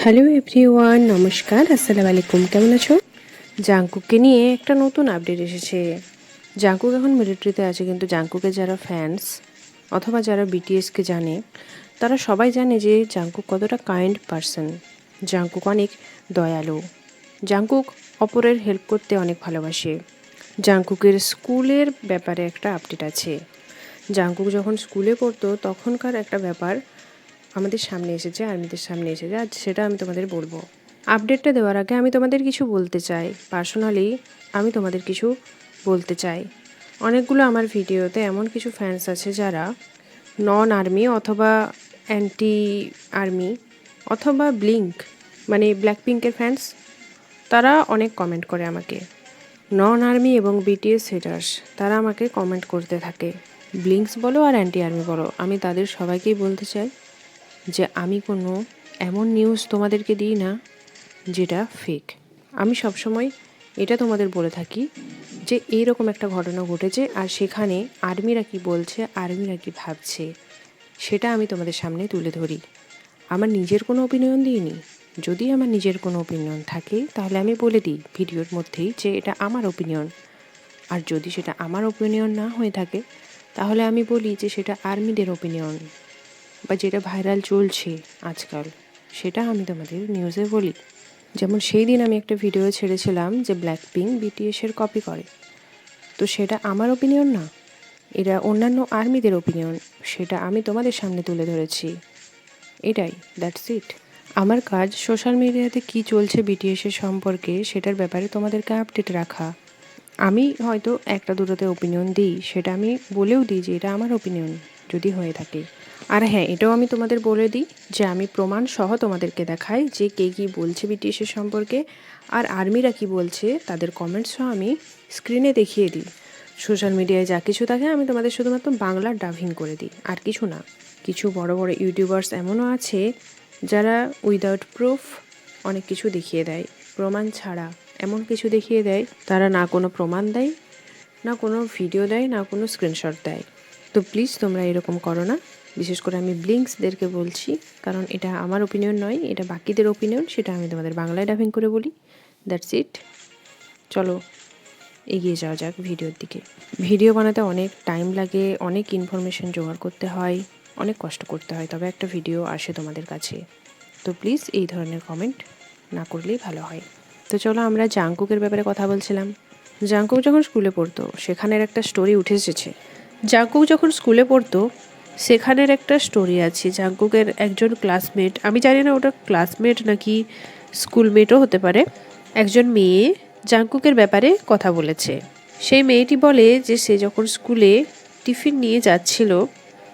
Hello everyone, নমস্কার, আসসালামু আলাইকুম। কেমন আছো? জাংকুককে নিয়ে একটা নতুন আপডেট এসেছে। জাংকুক এখন মিলিটারিতে আছে, কিন্তু জাংকুকের যারা ফ্যান্স অথবা যারা বিটিএসকে জানে তারা সবাই জানে যে জাংকুক কতটা কাইন্ড পারসন। জাংকুক অনেক দয়ালু। জাংকুক অপরের হেল্প করতে অনেক ভালোবাসে। জাংকুকের স্কুলের ব্যাপারে একটা আপডেট আছে। জাংকুক যখন স্কুলে পড়তো তখনকার একটা ব্যাপার আমাদের সামনে এসেছে, আর্মিদের সামনে এসেছে, আজ সেটা আমি তোমাদের বলবো। আপডেটটা দেওয়ার আগে আমি তোমাদের কিছু বলতে চাই। পার্সোনালি আমি তোমাদের কিছু বলতে চাই। অনেকগুলো আমার ভিডিওতে এমন কিছু ফ্যান্স আছে যারা নন আর্মি অথবা অ্যান্টি আর্মি অথবা ব্লিঙ্ক মানে ব্ল্যাক পিঙ্কের ফ্যান্স, তারা অনেক কমেন্ট করে আমাকে। নন আর্মি এবং বিটিএস হেটার্স তারা আমাকে কমেন্ট করতে থাকে। ব্লিঙ্কস বলো আর অ্যান্টি আর্মি বলো, আমি তাদের সবাইকেই বলতে চাই যে আমি কোনো এমন নিউজ তোমাদেরকে দিই না যেটা ফেক। আমি সবসময় এটা তোমাদের বলে থাকি যে এইরকম একটা ঘটনা ঘটেছে আর সেখানে আর্মিরা কি বলছে, আর্মিরা কি ভাবছে, সেটা আমি তোমাদের সামনে তুলে ধরি। আমার নিজের কোনো ওপিনিয়ন দিইনি। যদি আমার নিজের কোনো ওপিনিয়ন থাকে তাহলে আমি বলে দিই ভিডিওর মধ্যেই যে এটা আমার ওপিনিয়ন। আর যদি সেটা আমার ওপিনিয়ন না হয়ে থাকে তাহলে আমি বলি যে সেটা আর্মিদের ওপিনিয়ন, বা যেটা ভাইরাল চলছে আজকাল সেটা আমি তোমাদের নিউজে বলি। যেমন সেই দিন আমি একটা ভিডিও ছেড়েছিলাম যে ব্ল্যাক পিঙ্ক বিটিএসের কপি করে, তো সেটা আমার ওপিনিয়ন না, এটা অন্যান্য আর্মিদের ওপিনিয়ন, সেটা আমি তোমাদের সামনে তুলে ধরেছি। এটাই, দ্যাটস ইট। আমার কাজ সোশ্যাল মিডিয়াতে কী চলছে বিটিএসের সম্পর্কে সেটার ব্যাপারে তোমাদেরকে আপডেট রাখা। আমি হয়তো একটা দুটোতে ওপিনিয়ন দিই, সেটা আমি বলেও দিই যে এটা আমার ওপিনিয়ন যদি হয়ে থাকে। আর হ্যাঁ, এটাও আমি তোমাদের বলে দিই যে আমি প্রমাণ সহ তোমাদেরকে দেখাই যে কে কী বলছে বিটিএসের সম্পর্কে, আর আর্মিরা কি বলছে তাদের কমেন্টসও আমি স্ক্রিনে দেখিয়ে দিই। সোশ্যাল মিডিয়ায় যা কিছু থাকে আমি তোমাদের শুধুমাত্র বাংলা ডাবিং করে দিই, আর কিছু না। কিছু বড় বড় ইউটিউবার্স এমনও আছে যারা উইদাউট প্রুফ অনেক কিছু দেখিয়ে দেয়, প্রমাণ ছাড়া এমন কিছু দেখিয়ে দেয়। তারা না কোনো প্রমাণ দেয়, না কোনো ভিডিও দেয়, না কোনো স্ক্রিনশট দেয়। তো প্লিজ তোমরা এরকম করো না। বিশেষ করে আমি ব্লিঙ্কসদেরকে বলছি, কারণ এটা আমার ওপিনিয়ন নয়, এটা বাকিদের ওপিনিয়ন, সেটা আমি তোমাদের বাংলায় ডাবিং করে বলি। That's it. চলো এগিয়ে যাওয়া যাক ভিডিওর দিকে। ভিডিও বানাতে অনেক টাইম লাগে, অনেক ইনফরমেশন জোগাড় করতে হয়, অনেক কষ্ট করতে হয়, তবে একটা ভিডিও আসে তোমাদের কাছে। তো প্লিজ এই ধরনের কমেন্ট না করলেই ভালো হয়। তো চলো আমরা জাংকুকের ব্যাপারে কথা বলছিলাম। জাংকুক যখন স্কুলে পড়তো সেখানের একটা স্টোরি উঠে এসেছে। জাংকুক যখন স্কুলে পড়তো সেখানের একটা স্টোরি আছে। জাংকুকের একজন ক্লাসমেট, আমি জানি না ওটা ক্লাসমেট নাকি স্কুলমেটও হতে পারে, একজন মেয়ে জাংকুকের ব্যাপারে কথা বলেছে। সেই মেয়েটি বলে যে সে যখন স্কুলে টিফিন নিয়ে যাচ্ছিল,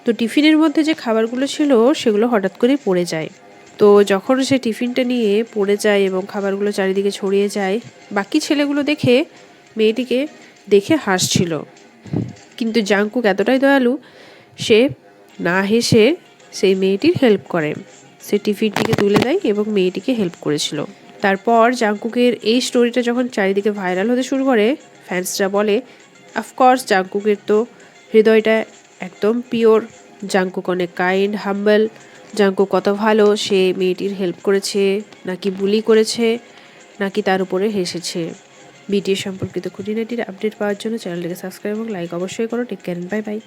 তো টিফিনের মধ্যে যে খাবারগুলো ছিল সেগুলো হঠাৎ করে পড়ে যায়। তো যখন সে টিফিনটা নিয়ে পড়ে যায় এবং খাবারগুলো চারিদিকে ছড়িয়ে যায়, বাকি ছেলেগুলো দেখে মেয়েটিকে দেখে হাসছিল। কিন্তু জাংকুক এতটাই দয়ালু, সে না হেসে সেই মেয়েটির হেল্প করে। সে টিফিনটিকে তুলে দেয় এবং মেয়েটিকে হেল্প করেছিল। তারপর জাংকুকের এই স্টোরিটা যখন চারিদিকে ভাইরাল হতে শুরু করে, ফ্যান্সরা বলে অফকোর্স জাংকুকের তো হৃদয়টা একদম পিওর, জাংকুক অনেক কাইন্ড, হাম্বল, জাংকুক কত ভালো, সে মেয়েটির হেল্প করেছে নাকি বুলি করেছে নাকি তার উপরে হেসেছে। বিটিএস সম্পর্কিত খুঁটিনাটির আপডেট পাওয়ার জন্য চ্যানেলটিকে সাবস্ক্রাইব এবং লাইক অবশ্যই করো। Take care, bye by.